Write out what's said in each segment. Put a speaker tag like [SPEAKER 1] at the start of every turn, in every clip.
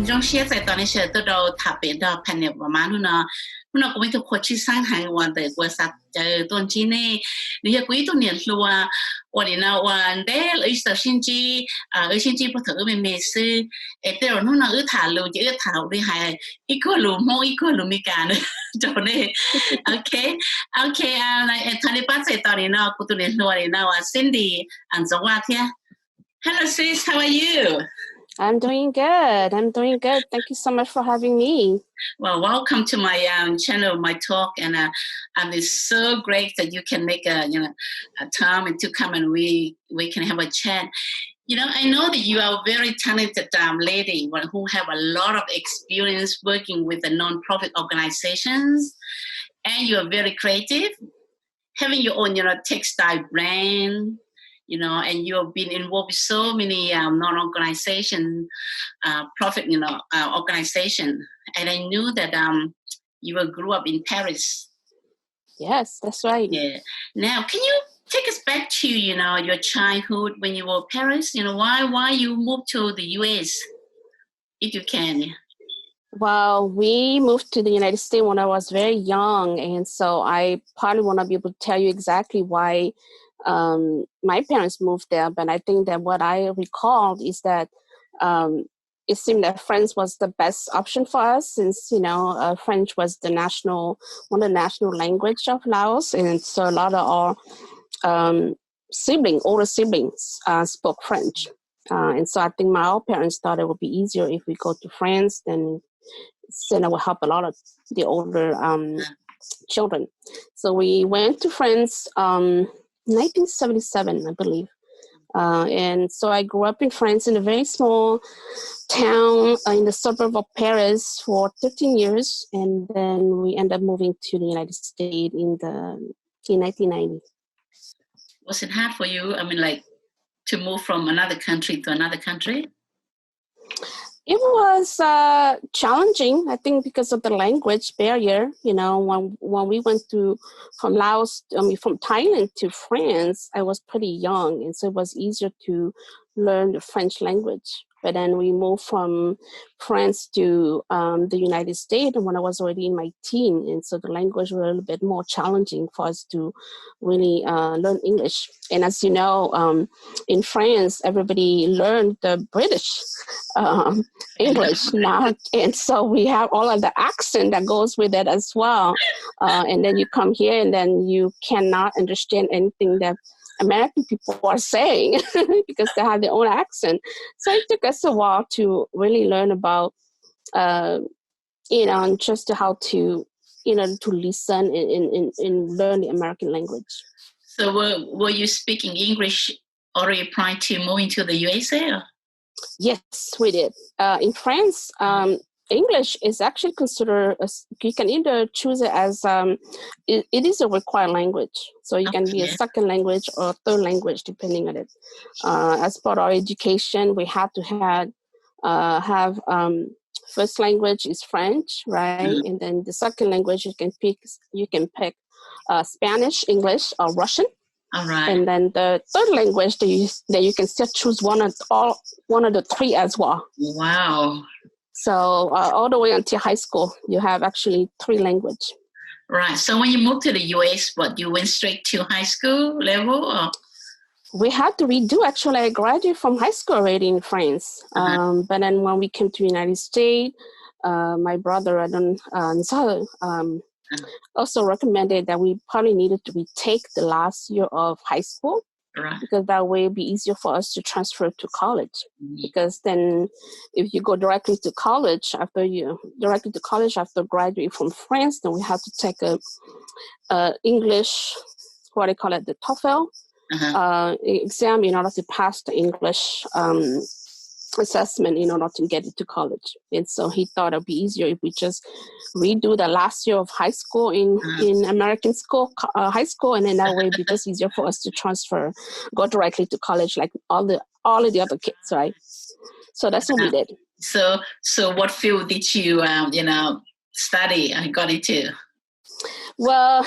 [SPEAKER 1] trong chia sẻ toàn sẽ từ đầu tháp biển đó phần nhập vào má nó cũng thuộc khối sang hàng hoàn để qua sát tuần chi này nếu quý tuần niệm lúaวันนี้วันเดลอีสชินจีพอถือเป็นเมซึแต่เราหนูถ่ายรูปจะถ่ายรูปให้อีกคนรู้มองอีกคนรู้มีการจบเลยโอเคตอนนี้ป้าเสร็จตอนนี้กูตุนเรียนรู้นี่ว่าซินดี้อันสวัสดี Hello sis, how are you?
[SPEAKER 2] I'm doing good. Thank you so much for having me.
[SPEAKER 1] Well, welcome to my channel, my talk, and it's so great that you can make a time to come and we can have a chat. I know that you are a very talented lady who have a lot of experience working with the non-profit organizations, and you are very creative, having your own textile brand. And you have been involved with so many non-organization, profit, organization. And I knew that you grew up in Paris.
[SPEAKER 2] Yes, that's right.
[SPEAKER 1] Yeah. Now, can you take us back to, your childhood when you were in Paris? Why you moved to the U.S., if you can?
[SPEAKER 2] Well, we moved to the United States when I was very young. And so I probably want to be able to tell you exactly why my parents moved there, but I think that what I recalled is that it seemed that French was the best option for us, since French was one of the national language of Laos, and so a lot of our older siblings spoke French, and so I think our parents thought it would be easier if we go to France, then it would help a lot of the older children. So we went to France. 1977, I believe. And so I grew up in France in a very small town in the suburb of Paris for 13 years. And then we ended up moving to the United States in 1990.
[SPEAKER 1] Was it hard for you? To move from another country to another country?
[SPEAKER 2] It was challenging, I think, because of the language barrier. When we went from Thailand to France, I was pretty young, and so it was easier to learn the French language. But then we moved from France to the United States when I was already in my teen, and so the language was a little bit more challenging for us to really learn English. And as you know, in France, everybody learned the British English now, and so we have all of the accent that goes with it as well. And then you come here, and then you cannot understand anything that American people are saying because they have their own accent. So it took us a while to really learn about, just how to, to listen and learn the American language.
[SPEAKER 1] So were you speaking English already prior to moving to the USA? Or?
[SPEAKER 2] Yes, we did. In France, English is actually considered, you can either choose it as, it is a required language. So you can be a second language or third language, depending on it. As part of our education, we had to have first language is French, right? Mm-hmm. And then the second language you can pick Spanish, English, or Russian.
[SPEAKER 1] All right.
[SPEAKER 2] And then the third language that you can still choose one of the three as well.
[SPEAKER 1] Wow.
[SPEAKER 2] So all the way until high school, you have actually three languages.
[SPEAKER 1] Right. So when you moved to the U.S., you went straight to high school level? Or?
[SPEAKER 2] We had to redo. Actually, I graduated from high school already in France.
[SPEAKER 1] Uh-huh.
[SPEAKER 2] But then when we came to the United States, my brother also recommended that we probably needed to retake the last year of high school.
[SPEAKER 1] Right.
[SPEAKER 2] Because that way it'd be easier for us to transfer to college. Mm-hmm. Because then if you go directly to college after graduating from France, then we have to take a English, what they call it, the TOEFL exam in order to pass the English assessment in order to get into college. And so he thought it'd be easier if we just redo the last year of high school in American school, high school, and then that way it'd be just easier for us to go directly to college like all of the other kids, right? So that's what we did.
[SPEAKER 1] So what field did you study and got into?
[SPEAKER 2] Well,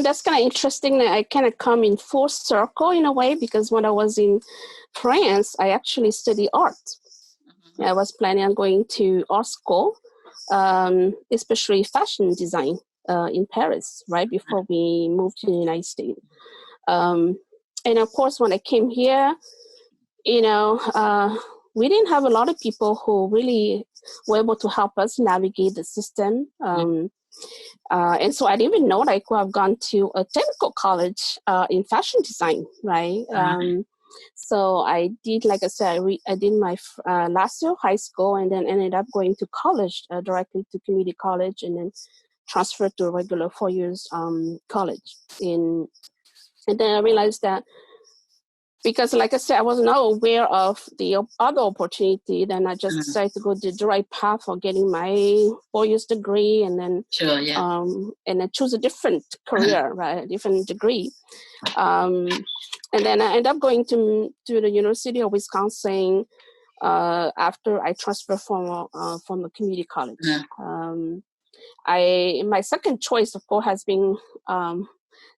[SPEAKER 2] that's kind of interesting that I kind of come in full circle in a way, because when I was in France, I actually studied art. I was planning on going to art school, especially fashion design in Paris, right before we moved to the United States. And of course, when I came here, we didn't have a lot of people who really were able to help us navigate the system. And so I didn't even know that I could have gone to a technical college in fashion design, right? So I did, like I said, I did my last year of high school and then ended up going to college, directly to community college, and then transferred to a regular 4 years college. And then I realized that because, like I said, I was not aware of the other opportunity, then I just decided to go the right path for getting my 4 years degree, and then and then choose a different career, right, a different degree. And then I ended up going to the University of Wisconsin after I transferred from the community college. My second choice, of course, has been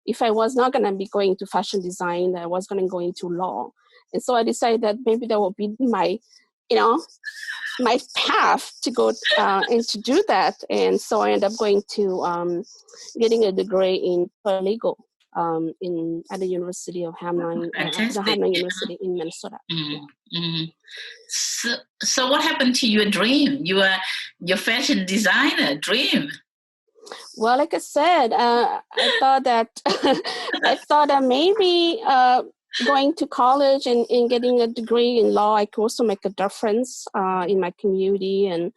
[SPEAKER 2] if I was not going to be going to fashion design, I was going to go into law. And so I decided that maybe that would be my path to go and to do that. And so I ended up going to getting a degree in paralegal at the University of Hmong University in Minnesota.
[SPEAKER 1] So what happened to your dream? Your fashion designer dream?
[SPEAKER 2] Well, like I said, I thought that maybe going to college and getting a degree in law, I could also make a difference in my community and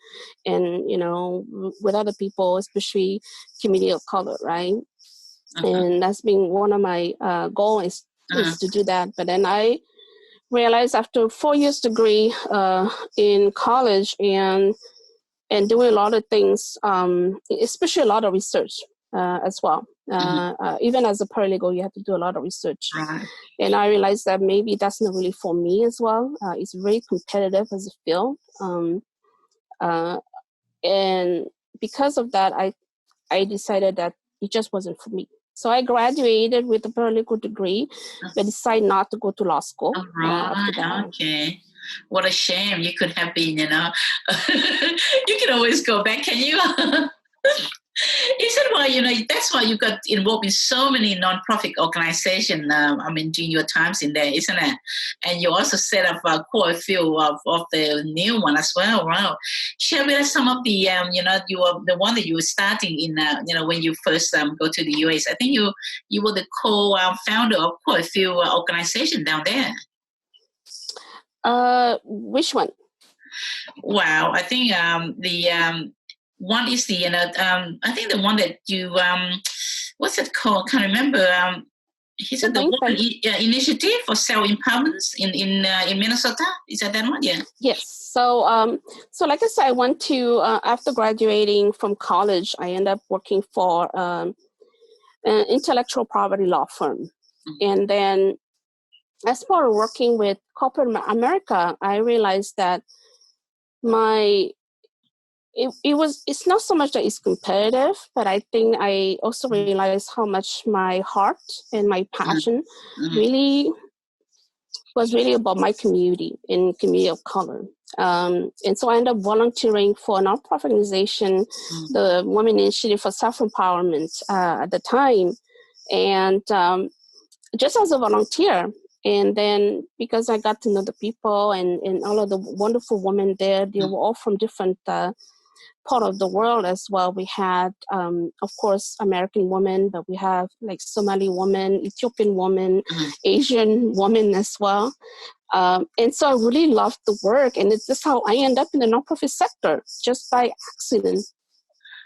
[SPEAKER 2] with other people, especially community of color, right? And that's been one of my goals is to do that. But then I realized after 4 years degree in college and doing a lot of things, especially a lot of research as well. Even as a paralegal, you have to do a lot of research.
[SPEAKER 1] Right.
[SPEAKER 2] And I realized that maybe that's not really for me as well. It's very competitive as a field. And because of that, I decided that it just wasn't for me. So I graduated with a paralegal degree, but decided not to go to law school. After that.
[SPEAKER 1] Okay. What a shame. You could have been, you can always go back, can you? Isn't why, that's why you got involved in so many nonprofit organizations, during your times in there, isn't it? And you also set up quite a few of the new one as well. Wow. Share with us some of the, you were the one that you were starting in, when you first go to the US. I think you were the co-founder of quite a few organizations down there.
[SPEAKER 2] Which one?
[SPEAKER 1] Wow, I think the one is the I think the one that you what's it called? Can't remember. He said the woman initiative for self-empowerment in Minnesota. Is that one? Yeah.
[SPEAKER 2] Yes. So like I said, I went to after graduating from college, I ended up working for an intellectual property law firm, and then as part of working with corporate America, I realized that it's not so much that it's competitive, but I think I also realized how much my heart and my passion was really about my community and community of color. And so I ended up volunteering for a nonprofit organization, the Women Initiative for Self-Empowerment at the time, and just as a volunteer. And then because I got to know the people and all of the wonderful women there, they were all from different part of the world as well. We had, of course, American women, but we have like Somali women, Ethiopian women, Asian women as well. And so I really loved the work. And it's just how I end up in the nonprofit sector, just by accident.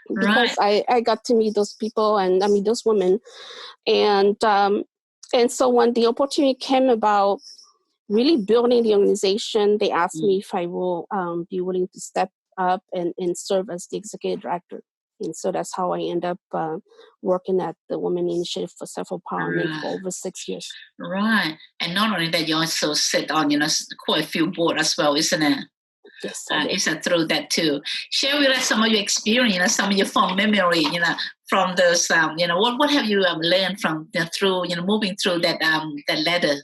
[SPEAKER 2] Because I got to meet those people and I mean those women. And so when the opportunity came about really building the organization, they asked me if I will be willing to step up and serve as the executive director. And so that's how I end up working at the Women Initiative for Self-Empowerment for over 6 years.
[SPEAKER 1] Right. And not only that, you also sit on, quite a few boards as well, isn't it?
[SPEAKER 2] Yes.
[SPEAKER 1] Is that through that too? Share with us some of your experience, some of your fond memory, from those, what have you learned from through, moving through that ladder?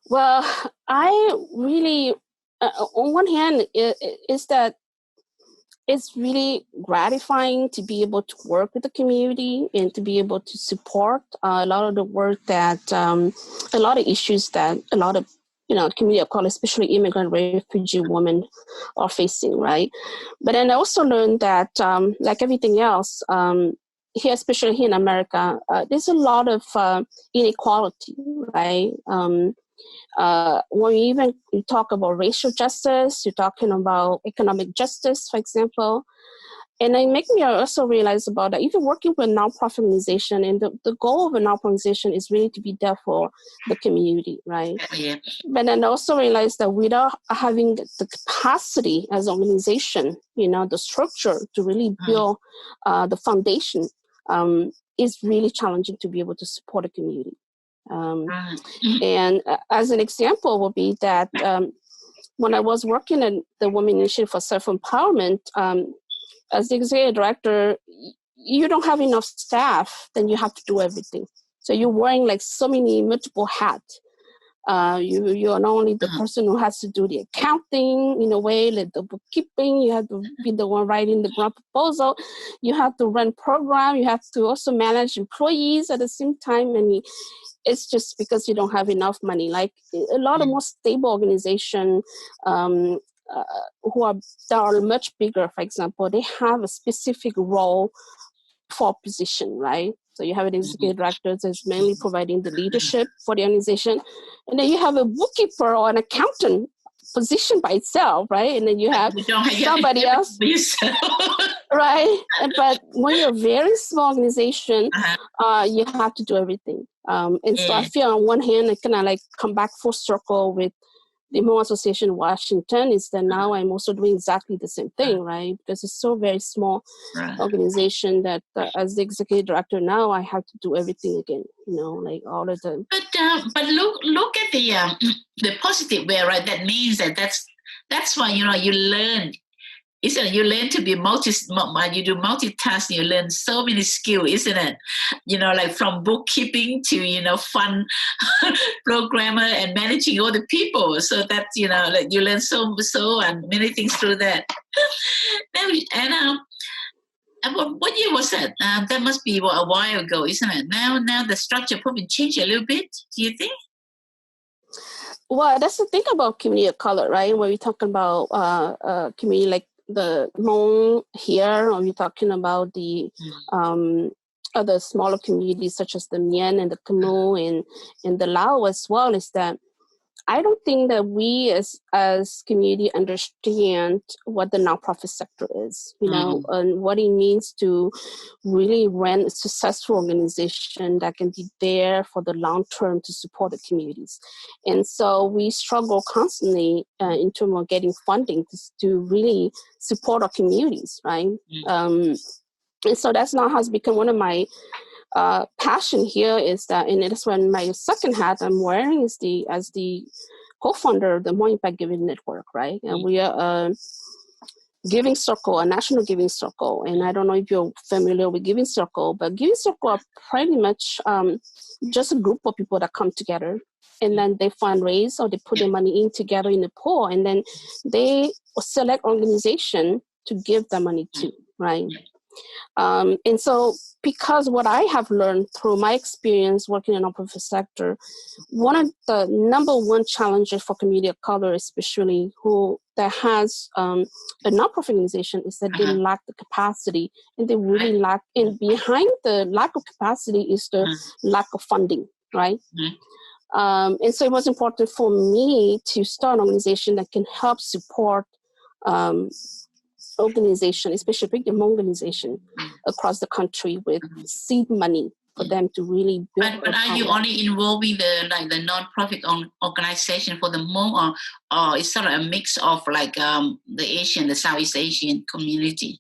[SPEAKER 2] Well, I really on one hand, is that it's really gratifying to be able to work with the community and to be able to support a lot of the work that, a lot of issues that a lot of, community of color, especially immigrant refugee women are facing, right? But then I also learned that, like everything else, here, especially here in America, there's a lot of inequality, right? When you talk about racial justice, you're talking about economic justice, for example. And it made me also realize about that even working with a nonprofit organization, and the goal of a nonprofit organization is really to be there for the community, right?
[SPEAKER 1] Yeah.
[SPEAKER 2] But then I also realized that without having the capacity as an organization, the structure to really build the foundation, is really challenging to be able to support a community. And as an example would be that when I was working at the Women Initiative for Self-Empowerment, as the executive director, you don't have enough staff, then you have to do everything. So you're wearing like so many multiple hats. You are not only the person who has to do the accounting in a way, like the bookkeeping, you have to be the one writing the grant proposal, you have to run program, you have to also manage employees at the same time, and it's just because you don't have enough money. Like a lot of more stable organizations that are much bigger, for example, they have a specific role for position, right? So you have an executive director that's mainly providing the leadership for the organization. And then you have a bookkeeper or an accountant position by itself, right? And then you have somebody else. Right? But when you're a very small organization, you have to do everything. And so I feel on one hand, I kind of like come back full circle with the Hmong Association in Washington, is that now I'm also doing exactly the same thing, right? Because it's so very small organization that as the executive director now, I have to do everything again, like all of the.
[SPEAKER 1] But look at the positive way, right? That means that's why you learn. Isn't it? You learn to be you do multitasking, you learn so many skills, isn't it? Like from bookkeeping to, fun programmer and managing all the people. So that, like you learn so and many things through that. And what year was that? That must be a while ago, isn't it? Now the structure probably changed a little bit, do you think?
[SPEAKER 2] Well, that's the thing about community of color, right? When we're talking about community like the Hmong here, or we're talking about the other smaller communities such as the Mien and the Khmer and the Lao as well, is that I don't think that we as community understand what the nonprofit sector is, and what it means to really run a successful organization that can be there for the long term to support the communities. And so we struggle constantly in terms of getting funding to really support our communities, right? And so that's now has become one of my passion here, is that, and that's when my second hat I'm wearing is as the co-founder of the Hmong Impact Giving Network, right? And we are a giving circle, a national giving circle. And I don't know if you're familiar with Giving Circle, but Giving Circle are pretty much just a group of people that come together, and then they fundraise or they put their money in together in a pool, and then they select organization to give the money to, right? And so because what I have learned through my experience working in the nonprofit sector, one of the number one challenges for community of color, especially that has a nonprofit organization, is that they lack the capacity, and they really lack, and behind the lack of capacity is the lack of funding, right? And so it was important for me to start an organization that can help support organization, especially big Hmong organization across the country with seed money for them to really build.
[SPEAKER 1] But are you only involving the non-profit organization for the Hmong, or it's sort of a mix of the Southeast Asian community?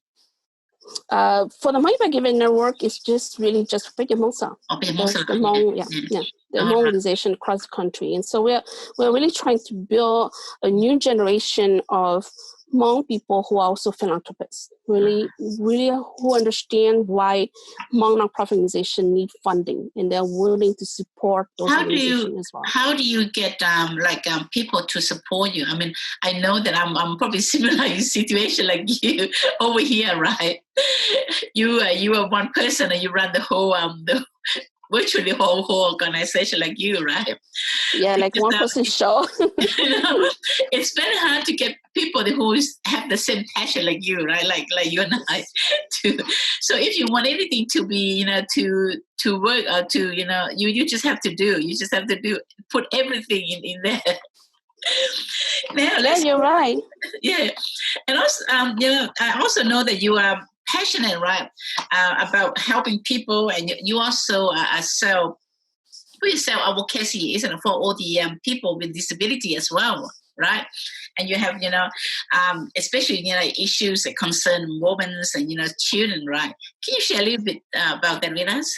[SPEAKER 2] For the Hmong Impact Giving Network, it's just really just for Hmong South. The Hmong, the Hmong organization across the country. And so we're really trying to build a new generation of Hmong people who are also philanthropists, really who understand why Hmong nonprofit organizations need funding, and they're willing to support those organizations as well.
[SPEAKER 1] How do you get people to support you? I mean, I know that I'm probably similar in situation like you over here, right? You are one person and you run the whole virtually whole organization like you, right?
[SPEAKER 2] Yeah, like one person show.
[SPEAKER 1] It's very hard to get people who have the same passion like you, right? Like you and I. So if you want anything to be, to work or to, you just have to do. You just have to put everything in there. Now,
[SPEAKER 2] yeah, you're right.
[SPEAKER 1] Yeah, and also, I also know that you are passionate, right, about helping people, and you also sell advocacy, isn't it, for all the people with disability as well, right? And you have, especially issues that concern women and children, right? Can you share a little bit about that with us?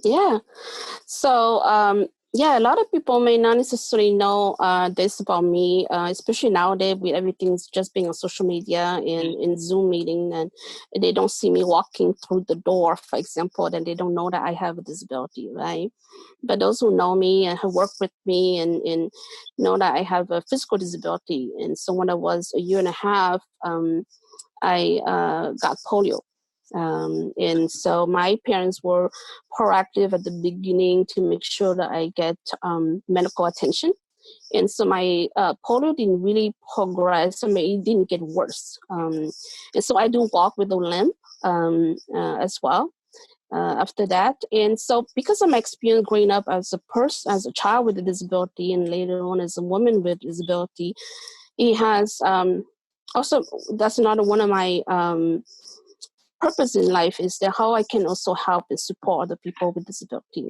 [SPEAKER 2] Yeah. So, a lot of people may not necessarily know this about me, especially nowadays with everything's just being on social media and in Zoom meeting, and they don't see me walking through the door, for example, then they don't know that I have a disability, right? But those who know me and have worked with me and know that I have a physical disability. And so when I was a year and a half, I got polio. And so my parents were proactive at the beginning to make sure that I get medical attention. And so my polio didn't really progress. I mean, it didn't get worse. And so I do walk with a limp as well after that. And so because of my experience growing up as a person, as a child with a disability, and later on as a woman with disability, it has also, that's another one of my purpose in life is that how I can also help and support other people with disability,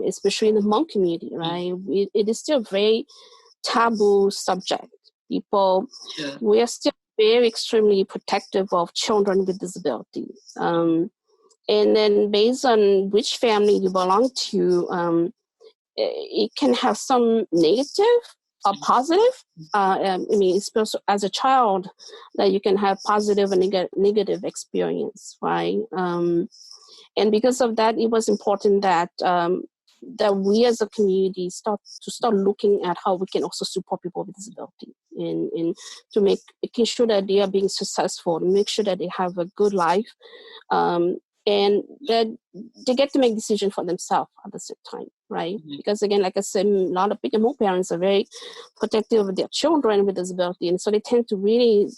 [SPEAKER 2] especially in the Hmong community, right? It is still a very taboo subject. People, we are still very extremely protective of children with disability. And then based on which family you belong to, it can have some negative or positive. I mean, especially as a child, that you can have positive and negative experience, right? And because of that, it was important that that we as a community start looking at how we can also support people with disability and to making sure that they are being successful, make sure that they have a good life, and that they get to make decisions for themselves at the same time, right? Mm-hmm. Because again, like I said, a lot of Hmong parents are very protective of their children with disability, and so they tend to really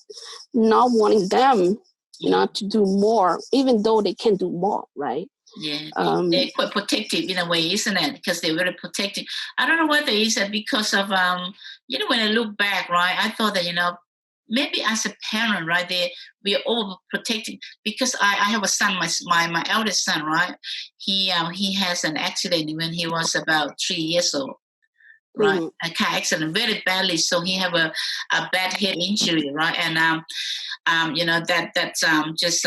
[SPEAKER 2] not wanting them, to do more, even though they can do more, right?
[SPEAKER 1] Yeah, they're quite protective in a way, isn't it? Because they're very protective. I don't know whether it's because of, when I look back, right, I thought that, maybe as a parent, right, we are overprotecting, because I have a son, my eldest son, right, he has an accident when he was about 3 years old, right, a car accident, very badly, so he have a bad head injury, right, and just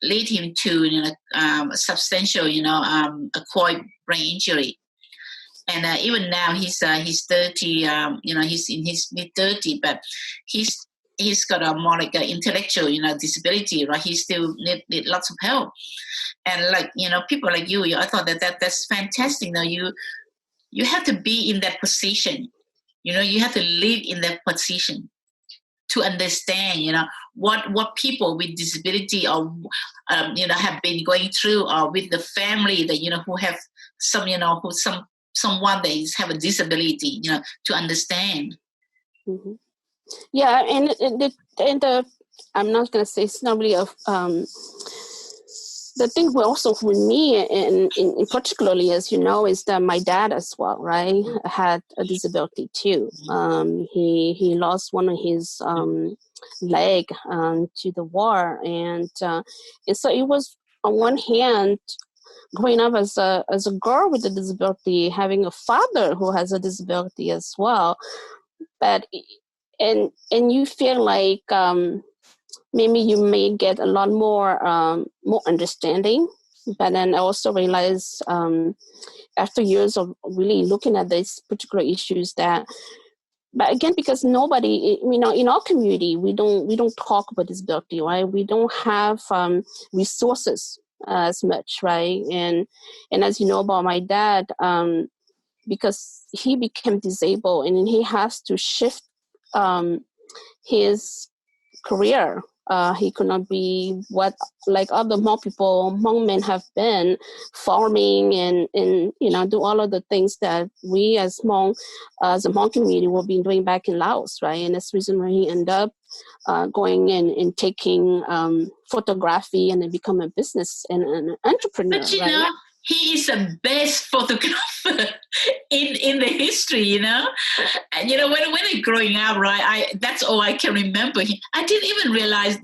[SPEAKER 1] lead him to substantial acquired brain injury. And even now he's 30, he's in his mid-30, but he's got a more like an intellectual, disability, right? He still need lots of help. And like, people like you, I thought that's fantastic. You have to be in that position. You have to live in that position to understand, what people with disability or, have been going through, or with the family that, who have someone that have a disability, to understand.
[SPEAKER 2] Mm-hmm. Yeah, and the I'm not going to say it's not really the thing also with me, and particularly, as you know, is that my dad as well, right, had a disability too. He lost one of his leg to the war, and so it was on one hand, growing up as a girl with a disability, having a father who has a disability as well, but and you feel like maybe you may get a lot more understanding. But then I also realized after years of really looking at these particular issues that but again, because nobody, in our community, we don't talk about disability, right? We don't have resources as much, right? And as you know about my dad, because he became disabled and he has to shift his career. He could not be what like other Hmong men have been, farming and do all of the things that we as a Hmong community will be doing back in Laos, right? And that's the reason why he ended up going and taking photography and then become a business and an entrepreneur.
[SPEAKER 1] But
[SPEAKER 2] right?
[SPEAKER 1] He is the best photographer in the history, And when I growing up, right, that's all I can remember. I didn't even realize,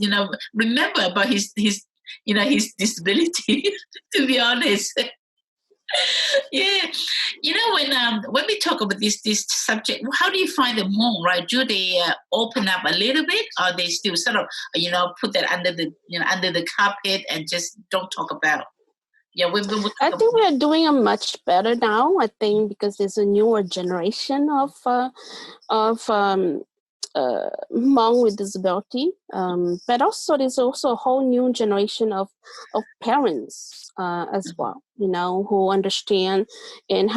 [SPEAKER 1] remember about his disability. To be honest, yeah. When we talk about this subject, how do you find the Hmong, right? Do they open up a little bit, or they still sort of put that under the carpet and just don't talk about? Yeah,
[SPEAKER 2] I think we are doing a much better now. I think because there's a newer generation of Hmong with disability, but also there's also a whole new generation of parents as well. Who understand and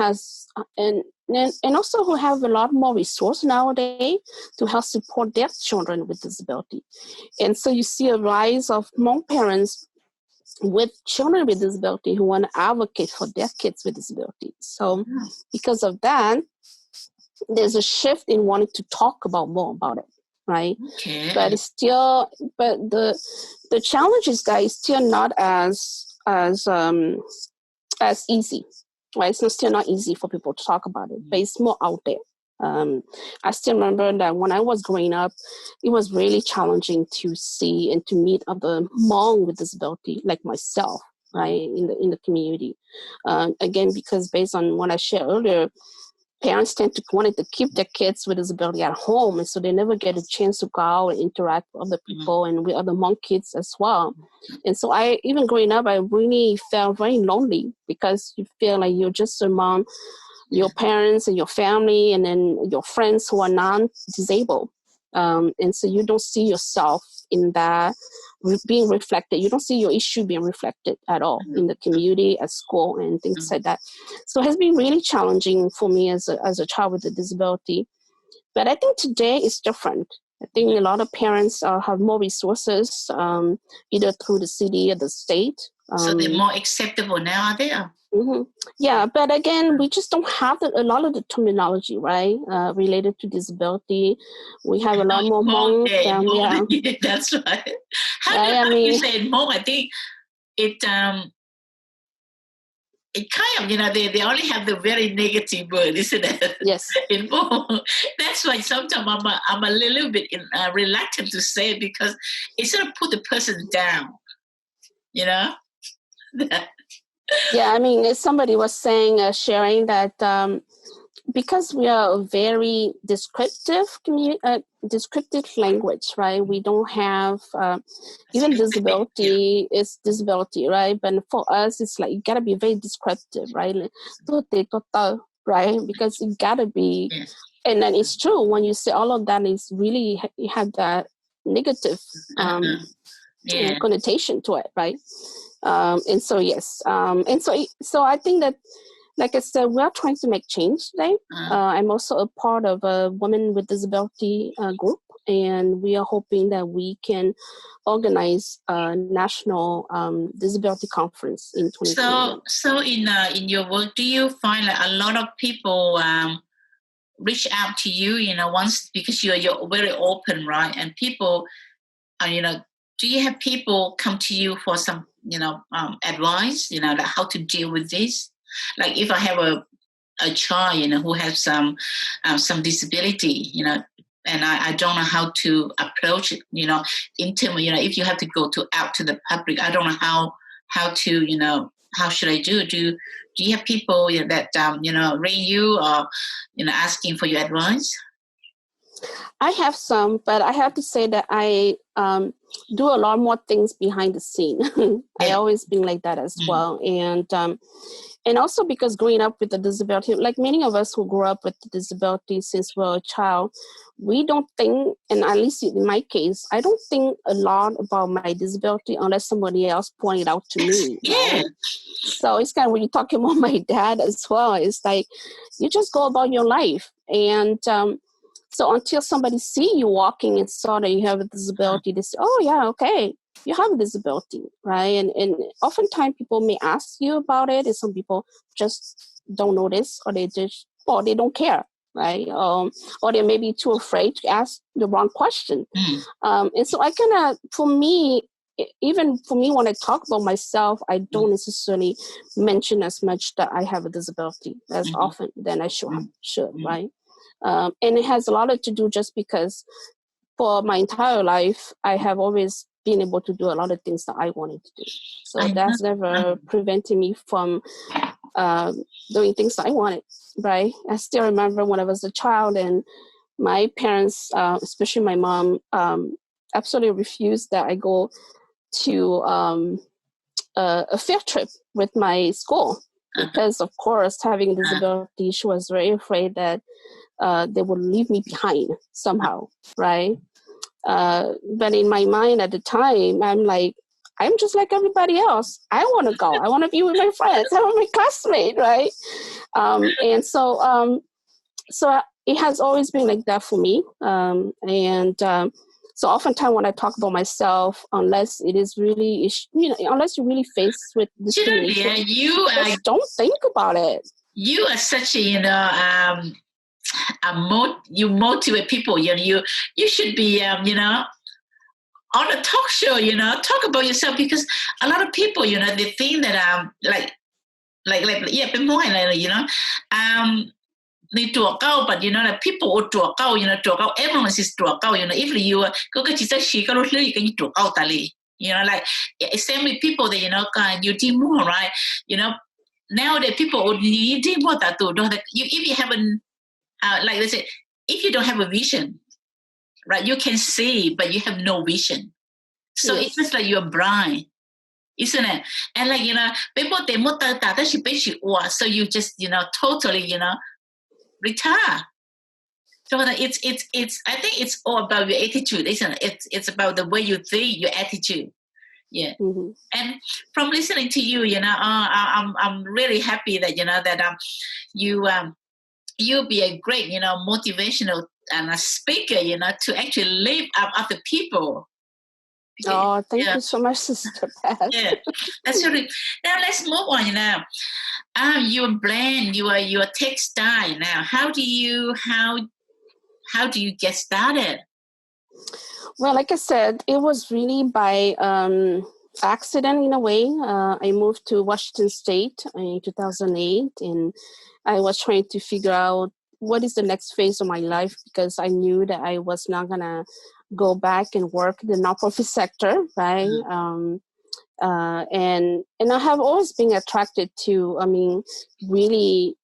[SPEAKER 2] also who have a lot more resource nowadays to help support their children with disability. And so you see a rise of Hmong parents with children with disability who want to advocate for their kids with disability. So because of that, there's a shift in wanting to talk more about it, right?
[SPEAKER 1] Okay.
[SPEAKER 2] But it's still, the challenge is that it's still not as easy, right? It's still not easy for people to talk about it, but it's more out there. I still remember that when I was growing up, it was really challenging to see and to meet other Hmong with disability like myself, right, in the community. Again, because based on what I shared earlier, parents tend to wanted to keep their kids with disability at home, and so they never get a chance to go out and interact with other people and with other Hmong kids as well. And so even growing up, I really felt very lonely because you feel like you're just among your parents and your family and then your friends who are non-disabled. And so you don't see yourself in that being reflected. You don't see your issue being reflected at all in the community, at school, and things like that. So it has been really challenging for me as a child with a disability. But I think today is different. I think a lot of parents have more resources, either through the city or the state.
[SPEAKER 1] So they're more acceptable now, are they?
[SPEAKER 2] Mm-hmm. Yeah, but again, we just don't have a lot of the terminology, right, related to disability. We have a lot more Hmong.
[SPEAKER 1] Yeah, that's right. How do you say Hmong? I think it kind of, they only have the very negative word, isn't it?
[SPEAKER 2] Yes.
[SPEAKER 1] In Hmong. That's why sometimes I'm a little bit reluctant to say it because it sort of put the person down,
[SPEAKER 2] Yeah, I mean, somebody was saying, sharing that because we are a very descriptive language, right? We don't have even disability is disability, right? But for us, it's like you gotta be very descriptive, right? Right? Because it gotta be, and then it's true when you say all of that is really you have that negative connotation to it, right? And so yes, and so I think that, like I said, we're trying to make change today. I'm also a part of a Women with Disability group, and we are hoping that we can organize a national disability conference in 2021.
[SPEAKER 1] So in your work, do you find that a lot of people reach out to you, once, because you're very open, right? And people, do you have people come to you for some, advice, like how to deal with this? Like if I have a child, who has some disability, and I don't know how to approach it, in terms, if you have to go out to the public, I don't know how to, how should I do? Do you have people that ring you or asking for your advice?
[SPEAKER 2] I have some, but I have to say that I do a lot more things behind the scene. I
[SPEAKER 1] Yeah.
[SPEAKER 2] always been like that as well, and also because growing up with a disability, like many of us who grew up with a disability since we were a child, we don't think, and at least in my case, I don't think a lot about my disability unless somebody else pointed out to me,
[SPEAKER 1] Yeah.
[SPEAKER 2] right? So it's kind of when you're talking about my dad as well, it's like you just go about your life. And so until somebody see you walking and saw that you have a disability, they say, oh yeah, okay, you have a disability, right? And oftentimes people may ask you about it, and some people just don't notice, or they don't care, right? Or they may be too afraid to ask the wrong question. And so I kind of, for me, even for me, when I talk about myself, I don't necessarily mention as much that I have a disability as often than I should, right? And it has a lot to do just because for my entire life, I have always been able to do a lot of things that I wanted to do. So that's never prevented me from doing things that I wanted, right? I still remember when I was a child and my parents, especially my mom, absolutely refused that I go to a field trip with my school because, of course, having a disability, she was very afraid that they would leave me behind somehow, right? But in my mind at the time, I'm like, I'm just like everybody else. I want to go. I want to be with my friends. I want my classmate, right? And so it has always been like that for me. So oftentimes when I talk about myself, unless it is really, unless you're really faced with discrimination, just don't think about it.
[SPEAKER 1] You are such a, you motivate people. You should be, on a talk show, talk about yourself, because a lot of people, they think that, yeah, ni chùa câu, but that people would chùa câu, chùa câu, everyone is chùa câu, if you go get you she go to you can chùa câu tali, like same with people that you do more, right? Nowadays people would you do more that too. If you haven't, like they say, if you don't have a vision, right, you can see but you have no vision, so it's just like you're blind, isn't it? And like people they more that so you just totally retire. So it's I think it's all about your attitude, isn't it? It's about the way you think, your attitude. Yeah. And from listening to you, I'm really happy that that you'll be a great motivational and a speaker, to actually lift up other people.
[SPEAKER 2] Oh, thank you so much, Sister Pat.
[SPEAKER 1] Yeah, that's really. Now let's move on. Your brand, your textile. Now, how do you get started?
[SPEAKER 2] Well, like I said, it was really by accident in a way. I moved to Washington State in 2008, and I was trying to figure out what is the next phase of my life, because I knew that I was not gonna go back and work in the nonprofit sector, right? And I have always been attracted to, really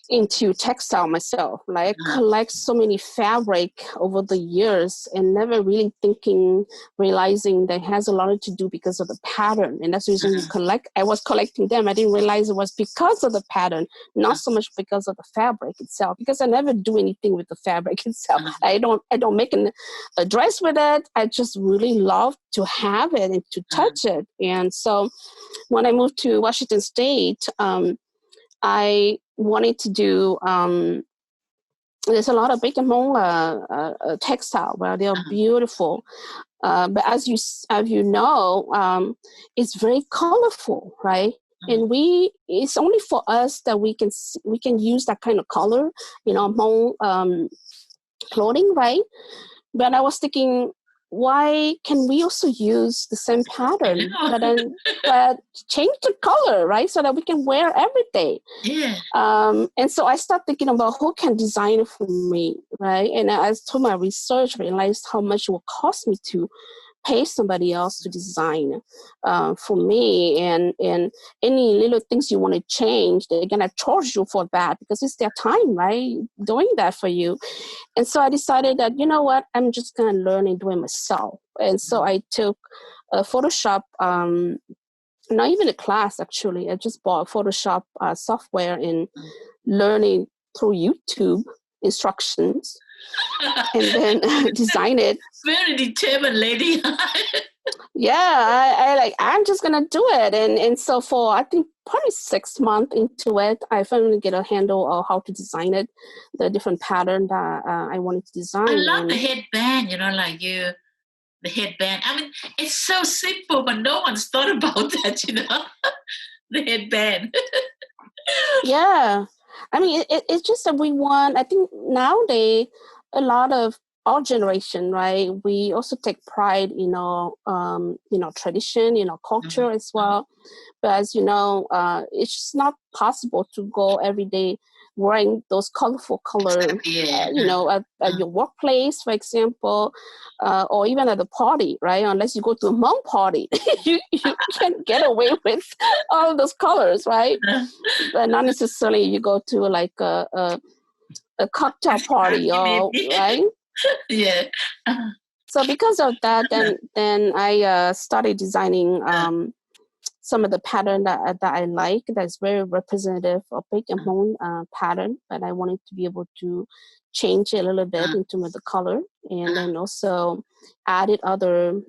[SPEAKER 2] into textile myself. Like I collect so many fabric over the years and never really realizing that it has a lot to do because of the pattern. And that's the reason you collect. I was collecting them. I didn't realize it was because of the pattern, not so much because of the fabric itself, because I never do anything with the fabric itself. I don't make a dress with it. I just really love to have it and to touch it. And so when I moved to Washington State, I wanted to do, there's a lot of big Hmong textile where they are beautiful. But as you know, it's very colorful, right? And it's only for us that we can use that kind of color, Hmong clothing, right? But I was thinking, why can we also use the same pattern, but change the color, right? So that we can wear every day.
[SPEAKER 1] Yeah.
[SPEAKER 2] And so I started thinking about who can design it for me, right? And as to my research, realized how much it will cost me to pay somebody else to design for me, and any little things you want to change, they're gonna charge you for that because it's their time, right, doing that for you. And so I decided that, you know what, I'm just gonna learn and do it myself. And so I took Photoshop, not even a class actually. I just bought Photoshop software and learning through YouTube instructions, and then design it.
[SPEAKER 1] Very determined lady.
[SPEAKER 2] Yeah, I'm just gonna do it, and so for I think probably 6 months into it, I finally get a handle of how to design it, the different pattern that I wanted to design.
[SPEAKER 1] I love the headband, like the headband. I mean, it's so simple, but no one's thought about that, the headband.
[SPEAKER 2] Yeah, I mean, it's just that we want. I think nowadays a lot of our generation, right? We also take pride in our, tradition, culture as well. But as you know, it's just not possible to go every day wearing those colorful colors, at your workplace, for example, or even at a party, right? Unless you go to a Hmong party, you can't get away with all those colors, right? But not necessarily you go to like a cocktail party, or right?
[SPEAKER 1] Yeah.
[SPEAKER 2] So because of that, then I started designing some of the pattern that I like, that's very representative of big and Hmong pattern, but I wanted to be able to change it a little bit into the color, and then also added other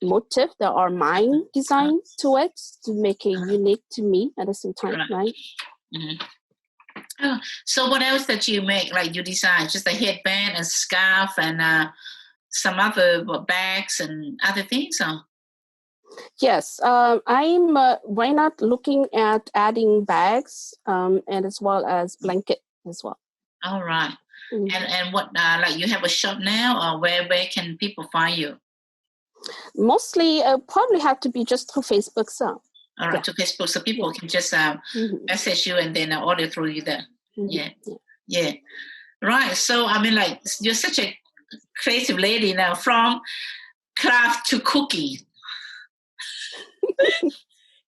[SPEAKER 2] motifs that are mine design to it to make it unique to me at the same time, right?
[SPEAKER 1] Mm-hmm. Oh, so what else that you make? Like you design just a headband, a scarf, and some other bags and other things? Or?
[SPEAKER 2] Yes, I'm right now looking at adding bags and as well as blanket as well.
[SPEAKER 1] All right. Mm-hmm. And what like you have a shop now, or where can people find you?
[SPEAKER 2] Mostly, probably have to be just through Facebook. So.
[SPEAKER 1] All right, to Facebook, so people can just message you and then order through you there. Mm-hmm. Yeah. Right. So I mean, like you're such a creative lady now, from craft to cooking.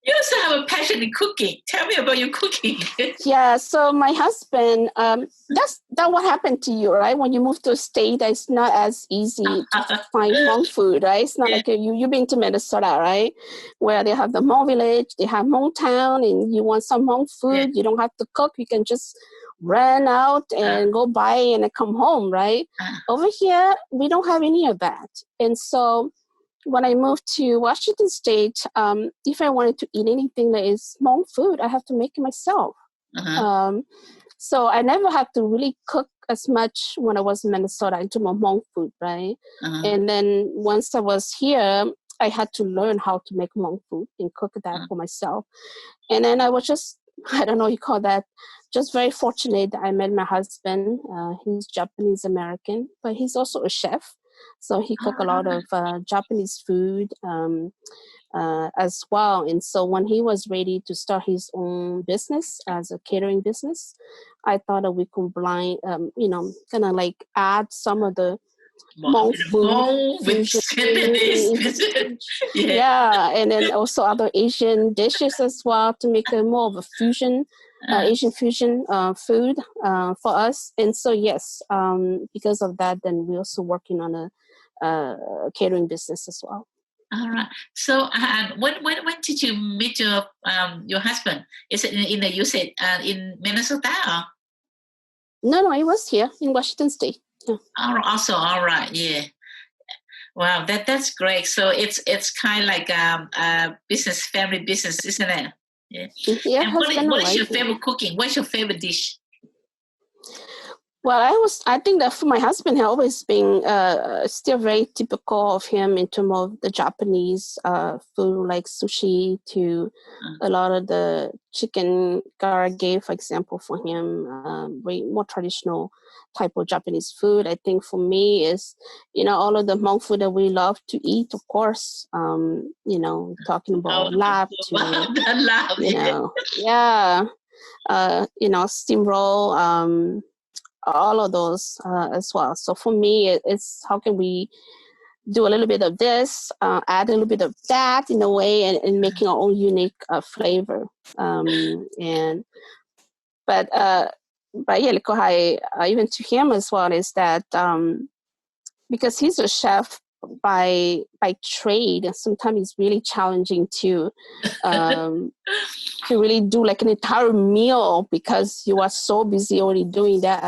[SPEAKER 1] You also have a passion in cooking. Tell me about your cooking.
[SPEAKER 2] Yeah, so my husband, that's what happened to you, right? When you move to a state, it's not as easy to find Hmong food, right? It's not like you've been to Minnesota, right? Where they have the Hmong village, they have Hmong town, and you want some Hmong food, you don't have to cook. You can just run out and go buy and then come home, right? Over here, we don't have any of that. And so when I moved to Washington State, if I wanted to eat anything that is Hmong food, I have to make it myself. So I never had to really cook as much when I was in Minnesota into my Hmong food, right? And then once I was here, I had to learn how to make Hmong food and cook that for myself. And then I was just, I don't know what you call that, just very fortunate that I met my husband. He's Japanese American, but he's also a chef. So he cooked a lot of Japanese food as well. And so when he was ready to start his own business as a catering business, I thought that we could kind of like add some of the Hmong food fusion. Yeah, and then also other Asian dishes as well to make it more of a fusion, Asian fusion food for us. And so yes, because of that, then we're also working on a catering business as well.
[SPEAKER 1] All right. So when did you meet your husband? Is it in the, you said in Minnesota? Or?
[SPEAKER 2] No, it was here in Washington State. Yeah.
[SPEAKER 1] Also, all right, yeah. Wow, that's great. So it's kind of like business, family business, isn't it? Yeah. And what is your favorite cooking? What's your favorite dish?
[SPEAKER 2] Well, I think that for my husband had always been still very typical of him in terms of the Japanese food, like sushi, to a lot of the chicken karage, for example, for him, very more traditional type of Japanese food. I think for me is, all of the Hmong food that we love to eat, of course, talking about lap to, steamroll, all of those as well. So for me, it's how can we do a little bit of this, add a little bit of that in a way, and making our own unique flavor. But yeah, even to him as well is that because he's a chef by trade, and sometimes it's really challenging to really do like an entire meal because you are so busy already doing that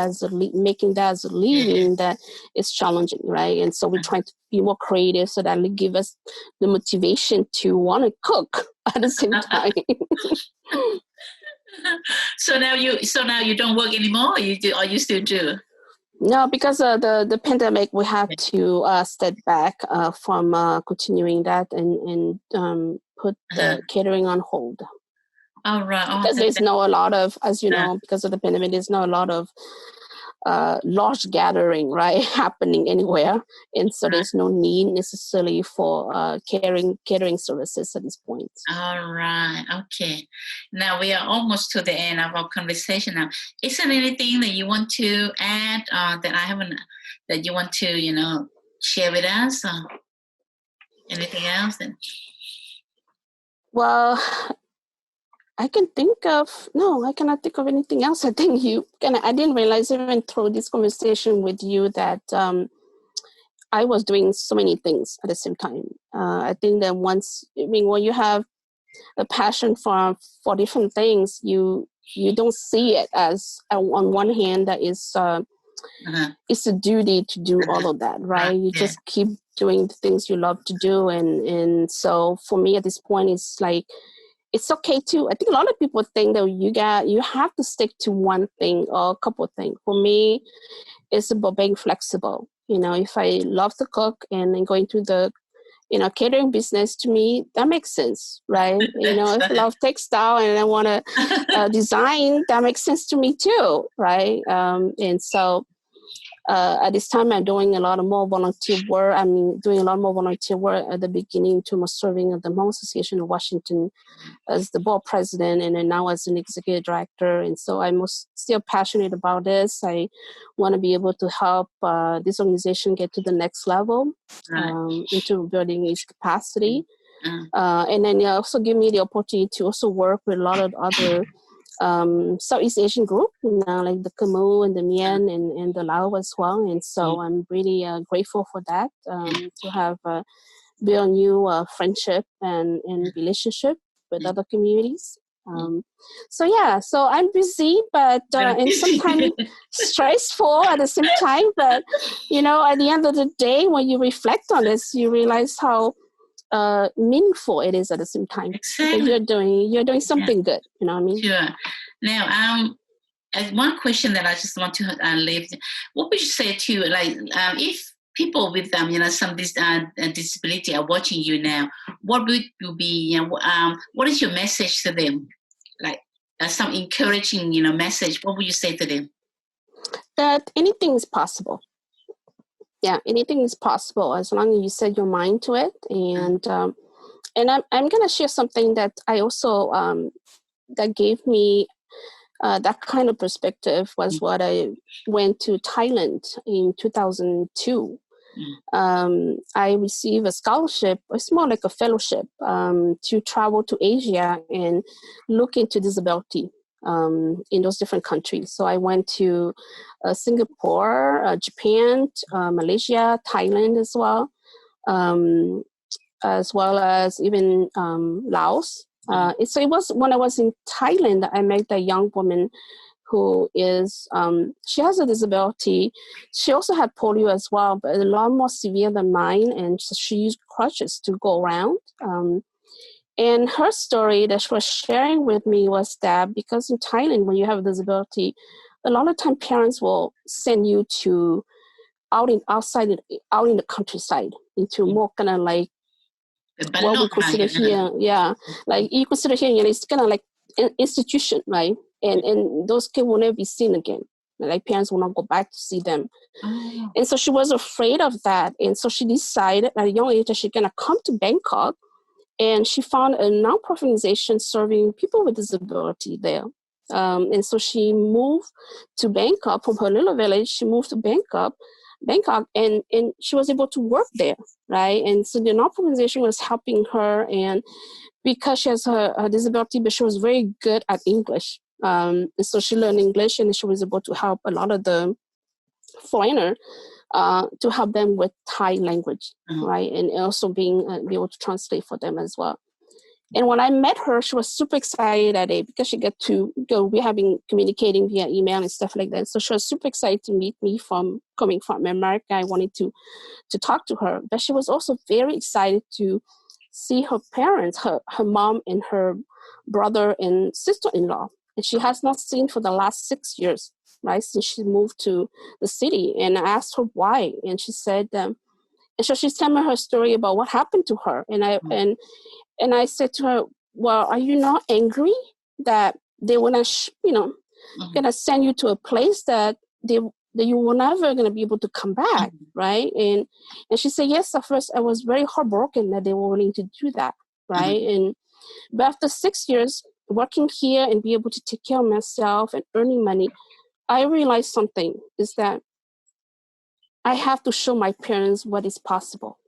[SPEAKER 2] making that as a living that it's challenging, right? And so we're trying to be more creative so that it give us the motivation to want to cook at the same time.
[SPEAKER 1] So now you don't work anymore, or you still do?
[SPEAKER 2] No, because of the pandemic, we had to step back from continuing that and put the catering on hold.
[SPEAKER 1] All right.
[SPEAKER 2] Because there's not a lot of, as you know, because of the pandemic, there's not a lot of large gathering, right, happening anywhere. And so there's no need necessarily for catering services at this point.
[SPEAKER 1] All right. Okay. Now we are almost to the end of our conversation now. Is there anything that you want to add that I haven't, that you want to, share with us? Anything else?
[SPEAKER 2] Well, I cannot think of anything else. I think I didn't realize even through this conversation with you that I was doing so many things at the same time. I think that when you have a passion for different things, you don't see it as on one hand that is it's a duty to do all of that, right? You just keep doing the things you love to do, and so for me at this point, it's like it's okay to. I think a lot of people think that you have to stick to one thing or a couple of things. For me, it's about being flexible. If I love to cook and then going to the catering business, to me, that makes sense, right? If I love textile and I want to design, that makes sense to me too, right? And so at this time, I'm doing a lot more volunteer work. Doing a lot more volunteer work at the beginning to serving at the Hmong Association of Washington as the board president, and then now as an executive director. And so I'm still passionate about this. I want to be able to help this organization get to the next level into building its capacity. And then also give me the opportunity to also work with a lot of other Southeast Asian group, like the Khmer and the Mien and the Lao as well. And so I'm really grateful for that, to have build new friendship and relationship with other communities. So I'm busy, but and sometimes stressful at the same time. But at the end of the day, when you reflect on this, you realize how meaningful it is at the same time.
[SPEAKER 1] Exactly.
[SPEAKER 2] You're doing something good. You know what I mean?
[SPEAKER 1] Sure. Now, one question that I just want to leave. What would you say to if people with some disability are watching you now? What would you be? What is your message to them? Like some encouraging, message. What would you say to them?
[SPEAKER 2] That anything is possible. Yeah, anything is possible as long as you set your mind to it. And I'm gonna share something that I also that gave me that kind of perspective was what I went to Thailand in 2002. I received a scholarship. It's more like a fellowship to travel to Asia and look into disability in those different countries. So I went to Singapore, Japan, Malaysia, Thailand as well as even Laos. So it was when I was in Thailand, I met a young woman who is, she has a disability. She also had polio as well, but a lot more severe than mine. And so she used crutches to go around. And her story that she was sharing with me was that because in Thailand, when you have a disability, a lot of time parents will send you to out in the countryside into more kind of like what we consider here, like you consider here, it's kind of like an institution, right? And those kids will never be seen again. Like parents will not go back to see them. And so she was afraid of that. And so she decided at a young age that she's gonna come to Bangkok, and she found a nonprofit organization serving people with disability there. And so she moved to Bangkok from her little village. She moved to Bangkok, Bangkok, and she was able to work there, right? And so the non-profit organization was helping her, and because she has her disability, but she was very good at English. And so she learned English, and she was able to help a lot of the foreigner to help them with Thai language, right? And also be able to translate for them as well. And when I met her, she was super excited at it because she got to go. We have been communicating via email and stuff like that. So she was super excited to meet me coming from America. I wanted to talk to her, but she was also very excited to see her parents, her mom and her brother and sister-in-law. And she has not seen for the last 6 years, right, since she moved to the city. And I asked her why, and she said, and so she's telling me her story about what happened to her. And I said to her, well, are you not angry that they want to, gonna send you to a place that you were never gonna be able to come back, right? And she said, yes, at first I was very heartbroken that they were willing to do that, right? But after 6 years working here and be able to take care of myself and earning money, I realized something is that I have to show my parents what is possible.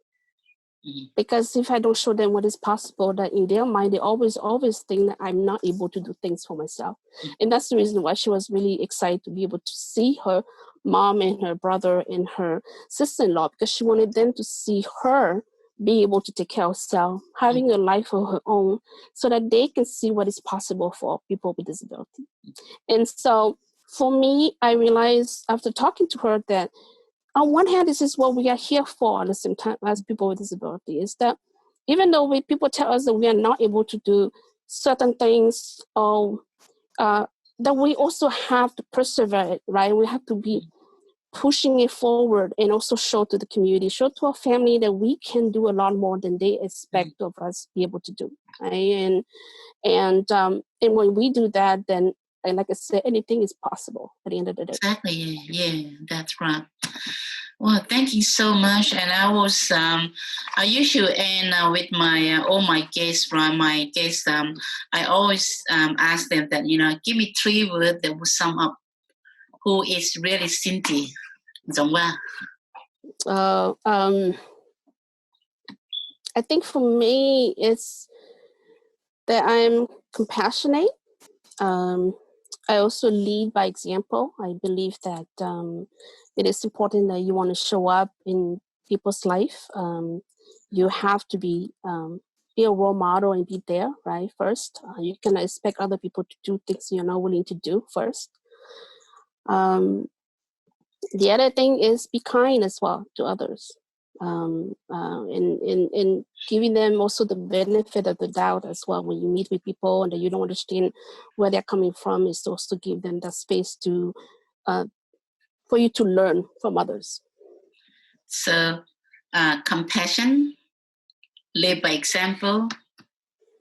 [SPEAKER 2] Because if I don't show them what is possible, that in their mind, they always think that I'm not able to do things for myself. And that's the reason why she was really excited to be able to see her mom and her brother and her sister-in-law, because she wanted them to see her be able to take care of herself, having a life of her own, so that they can see what is possible for people with disability. And so for me, I realized after talking to her that on one hand, this is what we are here for at the same time as people with disability, is that even though people tell us that we are not able to do certain things, or that we also have to persevere, right? We have to be pushing it forward and also show to the community, show to our family that we can do a lot more than they expect of us to be able to do, right? And when we do that, then, and like I said, anything is possible at the end of the day.
[SPEAKER 1] Exactly. Yeah, that's right. Well, thank you so much. And I usually end with my all my guests, right? My guests, I always ask them that, give me 3 words that would sum up who is really Cynthia YongVang.
[SPEAKER 2] I think for me, it's that I'm compassionate. I also lead by example. I believe that it is important that you want to show up in people's life. You have to be a role model and be there, right? First, you cannot expect other people to do things you're not willing to do first. The other thing is be kind as well to others. And giving them also the benefit of the doubt as well. When you meet with people and that you don't understand where they're coming from, is to also give them that space to for you to learn from others.
[SPEAKER 1] So compassion, live by example,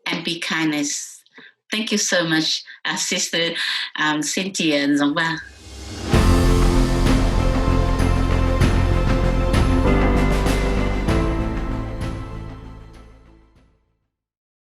[SPEAKER 1] and be kindness. Thank you so much, Sister Cynthia YongVang.